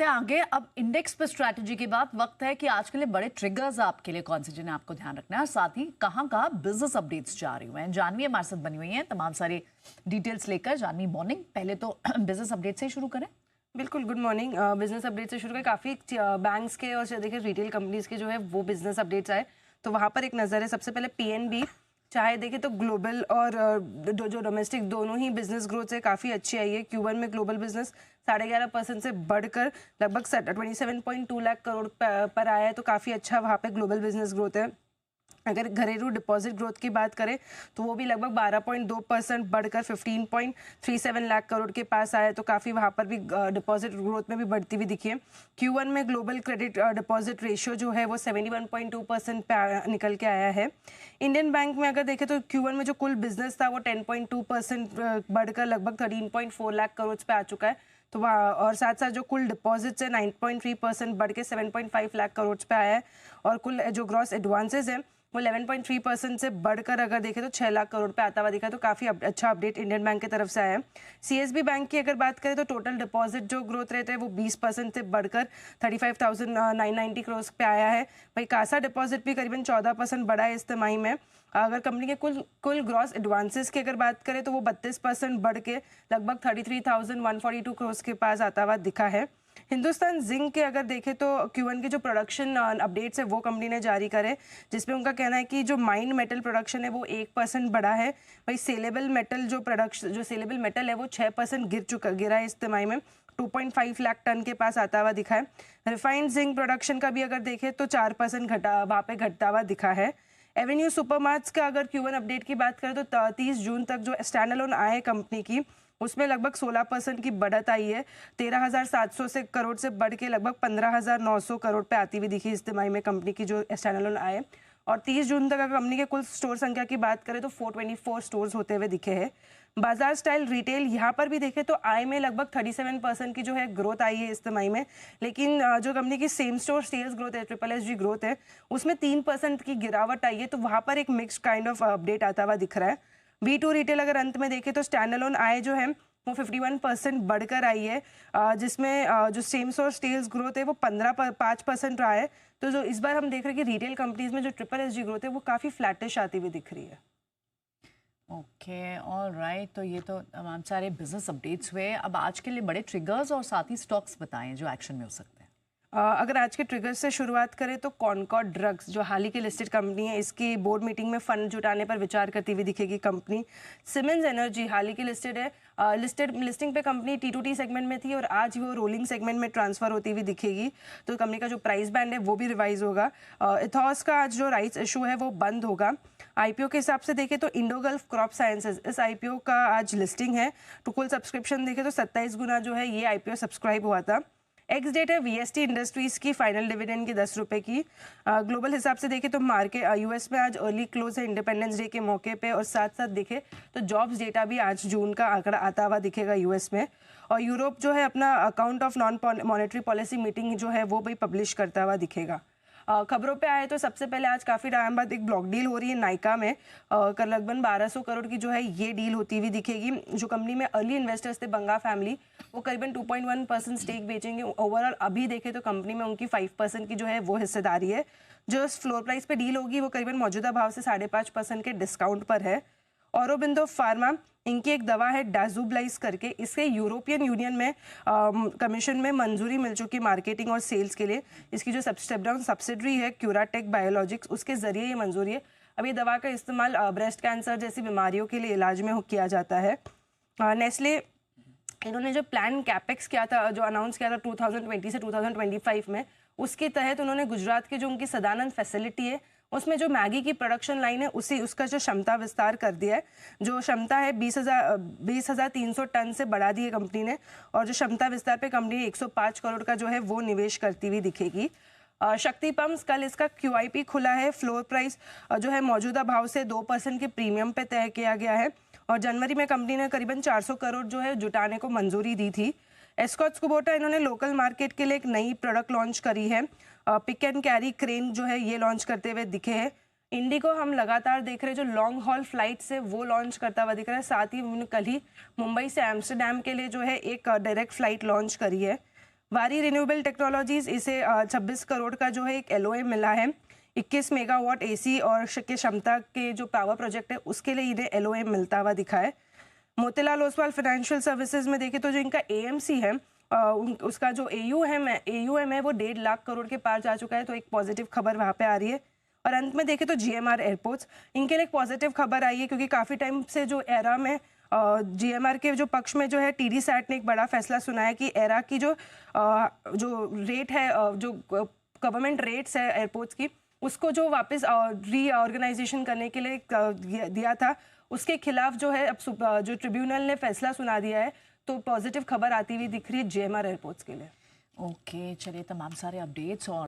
बढ़ते हैं आगे। अब इंडेक्स पर स्ट्रैटेजी के बाद वक्त है कि आज के लिए बड़े ट्रिगर्स आपके लिए कौन से जिन्हें आपको ध्यान रखना है और साथ ही कहाँ बिजनेस अपडेट्स जा रही हुए हैं। जानवी हमारे साथ बनी हुई हैं तमाम सारी डिटेल्स लेकर। जानवी मॉर्निंग, पहले तो बिजनेस अपडेट से ही शुरू करें। बिल्कुल, गुड मॉर्निंग। बिजनेस अपडेट से शुरू करें। काफ़ी बैंक्स के और देखिए रिटेल कंपनीज के जो है वो बिजनेस अपडेट्स आए, तो वहाँ पर एक नज़र है। सबसे पहले पीएनबी, चाहे देखें तो ग्लोबल और जो डोमेस्टिक दोनों ही बिजनेस ग्रोथ है काफ़ी अच्छी आई है। Q1 में ग्लोबल बिजनेस 11.5% से बढ़कर लगभग 27.2 लाख करोड़ पर आया है, तो काफ़ी अच्छा वहाँ पे ग्लोबल बिजनेस ग्रोथ है। अगर घरेलू डिपॉजिट ग्रोथ की बात करें तो वो भी लगभग 12.2% बढ़कर 15.37 लाख करोड़ के पास आया है, तो काफ़ी वहाँ पर भी डिपॉजिट ग्रोथ में भी बढ़ती हुई दिखी है। Q1 में ग्लोबल क्रेडिट डिपॉजिट रेशियो जो है वो 71.2% पे निकल के आया है। इंडियन बैंक में अगर देखें तो Q1 में जो कुल बिजनेस था वो 10.2% बढ़कर लगभग 13.4 लाख करोड़ पे आ चुका है, तो वहाँ और साथ साथ जो कुल डिपॉजिट्स है 9.3% बढ़ के 7.5 लाख करोड़ पे आया है, और कुल जो ग्रॉस एडवांसेस है वो 11.3% से बढ़कर अगर देखें तो 6 लाख करोड़ पे आता हुआ दिखा, तो काफ़ी अच्छा अपडेट इंडियन बैंक की तरफ से आया है। सीएसबी बैंक की अगर बात करें तो टोटल डिपॉजिट जो ग्रोथ रेट है वो 20% से बढ़कर 35,990 करोड़ पे आया है। वही कासा डिपॉजिट भी करीबन 14% बढ़ा है इस तिमाही में। अगर कंपनी के कुल ग्रॉस एडवांसेस की अगर बात करें तो वो 32% बढ़ के लगभग 33,142 करोड़ के पास आता हुआ दिखा है। हिंदुस्तान जिंक के अगर देखें तो Q1 के जो प्रोडक्शन अपडेट्स है वो कंपनी ने जारी करे, जिसमें उनका कहना है कि जो माइंड मेटल प्रोडक्शन है वो 1% बढ़ा है। वही सेलेबल मेटल है वो 6% गिरा है इस तिमाही में, 2.5 लाख टन के पास आता हुआ दिखा है। रिफाइंड जिंक प्रोडक्शन का भी अगर देखें तो 4% वहाँ पे घटता हुआ दिखा है। एवेन्यू सुपरमार्ट्स का अगर Q1 अपडेट की बात करें तो 30 जून तक जो स्टैंड अलोन आए कंपनी की उसमें लगभग 16% की बढ़त आई है। 13,700 से करोड़ से बढ़ के लगभग 15,900 करोड़ पे आती हुई दिखी इस तिमाही में कंपनी की जो स्टैंड अलोन आए। और 30 जून तक अगर कंपनी के कुल स्टोर संख्या की बात करें तो 424 स्टोर्स होते हुए दिखे हैं। बाजार स्टाइल रिटेल यहाँ पर भी देखें तो आय में लगभग 37% की जो है ग्रोथ आई है इस तिमाही में, लेकिन जो कंपनी की सेम स्टोर सेल्स ग्रोथ है, SSG ग्रोथ है, उसमें 3% की गिरावट आई है, तो वहाँ पर एक मिक्स्ड काइंड ऑफ अपडेट आता हुआ दिख रहा है। V2 रिटेल अगर अंत में देखें तो स्टैंड अलोन आय जो है वो 51% बढ़कर आई है, जिसमें जो सेम स्टोर सेल्स ग्रोथ है वो 5% रहा है। तो जो इस बार हम देख रहे हैं कि रिटेल कंपनीज में जो SSG ग्रोथ है वो काफ़ी फ्लैटिश आती हुई दिख रही है। Okay, all right. तो ये तो तमाम सारे बिजनेस अपडेट्स हुए। अब आज के लिए बड़े ट्रिगर्स और साथ ही स्टॉक्स बताएं जो एक्शन में हो सकते हैं। अगर आज के ट्रिगर्स से शुरुआत करें तो कॉनकॉर्ड ड्रग्स जो हाल ही की लिस्टेड कंपनी है, इसकी बोर्ड मीटिंग में फंड जुटाने पर विचार करती हुई दिखेगी कंपनी। सिमेंस एनर्जी हाल ही की लिस्टेड है, लिस्टिंग पे कंपनी T2T सेगमेंट में थी और आज वो रोलिंग सेगमेंट में ट्रांसफर होती हुई दिखेगी, तो कंपनी का जो प्राइस बैंड है वो भी रिवाइज होगा। इथॉस का आज जो राइट्स इशू है वो बंद होगा। IPO के हिसाब से देखें तो इंडो गल्फ क्रॉप साइंसेज, इस IPO का आज लिस्टिंग है, तो कुल सब्सक्रिप्शन देखें तो 27 गुना जो है ये IPO सब्सक्राइब हुआ था। एक्स डेट है VST इंडस्ट्रीज की फाइनल डिविडेंड की 10 रुपए की। ग्लोबल हिसाब से देखें तो मार्केट US में आज अर्ली क्लोज है इंडिपेंडेंस डे के मौके पे, और साथ साथ देखें तो जॉब्स डेटा भी आज जून का आंकड़ा आता हुआ दिखेगा US में। और यूरोप जो है अपना account of non monetary policy meeting जो है वो भी पब्लिश करता हुआ दिखेगा। खबरों पे आए तो सबसे पहले आज काफ़ी टाइम बाद एक ब्लॉक डील हो रही है नाइका में, कर लगभग 1200 करोड़ की जो है ये डील होती हुई दिखेगी। जो कंपनी में अर्ली इन्वेस्टर्स थे बंगा फैमिली, वो करीबन 2.1% स्टेक बेचेंगे। ओवरऑल अभी देखें तो कंपनी में उनकी 5% की जो है वो हिस्सेदारी है। जो फ्लोर प्राइस पे डील होगी वो करीबन मौजूदा भाव से 5.5% के डिस्काउंट पर है। औरोबिंदो फार्मा, इनकी एक दवा है डाजुब्लाइज करके, इसके यूरोपियन यूनियन में कमीशन में मंजूरी मिल चुकी मार्केटिंग और सेल्स के लिए। इसकी जो स्टेप डाउन सब्सिडरी है क्यूराटेक बायोलॉजिक्स, उसके जरिए ये मंजूरी है। अब ये दवा का इस्तेमाल ब्रेस्ट कैंसर जैसी बीमारियों के लिए इलाज में किया जाता है। नेस्ले, इन्होंने जो प्लान कैपेक्स किया था, जो अनाउंस किया था 2020 से 2025 में, उसके तहत उन्होंने गुजरात की जो उनकी सदानंद फैसिलिटी है उसमें जो मैगी की प्रोडक्शन लाइन है उसका जो क्षमता विस्तार कर दिया है। जो क्षमता है 20,300 टन से बढ़ा दी है कंपनी ने, और जो क्षमता विस्तार पे कंपनी 105 करोड़ का जो है वो निवेश करती हुई दिखेगी। शक्ति पंप्स, कल इसका QIP खुला है। फ्लोर प्राइस जो है मौजूदा भाव से 2% के प्रीमियम पे तय किया गया है, और जनवरी में कंपनी ने करीबन 400 करोड़ जो है जुटाने को मंजूरी दी थी। एस्कॉट्स कुबोटा, इन्होंने लोकल मार्केट के लिए एक नई प्रोडक्ट लॉन्च करी है। पिक एंड कैरी क्रेन जो है ये लॉन्च करते हुए दिखे हैं। इंडिगो हम लगातार देख रहे हैं, जो लॉन्ग हॉल फ्लाइट्स है वो लॉन्च करता हुआ दिख रहा है। साथ ही उन्होंने कल ही मुंबई से एम्स्टरडेम के लिए जो है एक डायरेक्ट फ्लाइट लॉन्च करी है। वारी रिन्यूएबल टेक्नोलॉजीज इसे 26 करोड़ का जो है एक LOA मिला है। 21 मेगावाट AC और के क्षमता के जो पावर प्रोजेक्ट है उसके लिए इन्हें LOA मिलता हुआ दिखा है। मोतीलाल ओसवाल फाइनेंशियल सर्विसेज में देखें तो जो इनका AMC है उसका जो AUM है वो 1.5 लाख करोड़ के पार जा चुका है, तो एक पॉजिटिव खबर वहाँ पे आ रही है। और अंत में देखें तो GMR एयरपोर्ट्स, इनके लिए एक पॉजिटिव खबर आई है क्योंकि काफ़ी टाइम से जो एरा में GMR के जो पक्ष में जो है TD SAT ने एक बड़ा फैसला सुनाया कि एरा की जो रेट है, जो गवर्नमेंट रेट्स है एयरपोर्ट्स की, उसको जो वापस रीऑर्गेनाइजेशन करने के लिए दिया था, उसके खिलाफ जो है अब जो ट्रिब्यूनल ने फैसला सुना दिया है, तो पॉजिटिव खबर आती हुई दिख रही है GMR एयरपोर्ट्स के लिए। ओके, चलिए तमाम सारे अपडेट्स और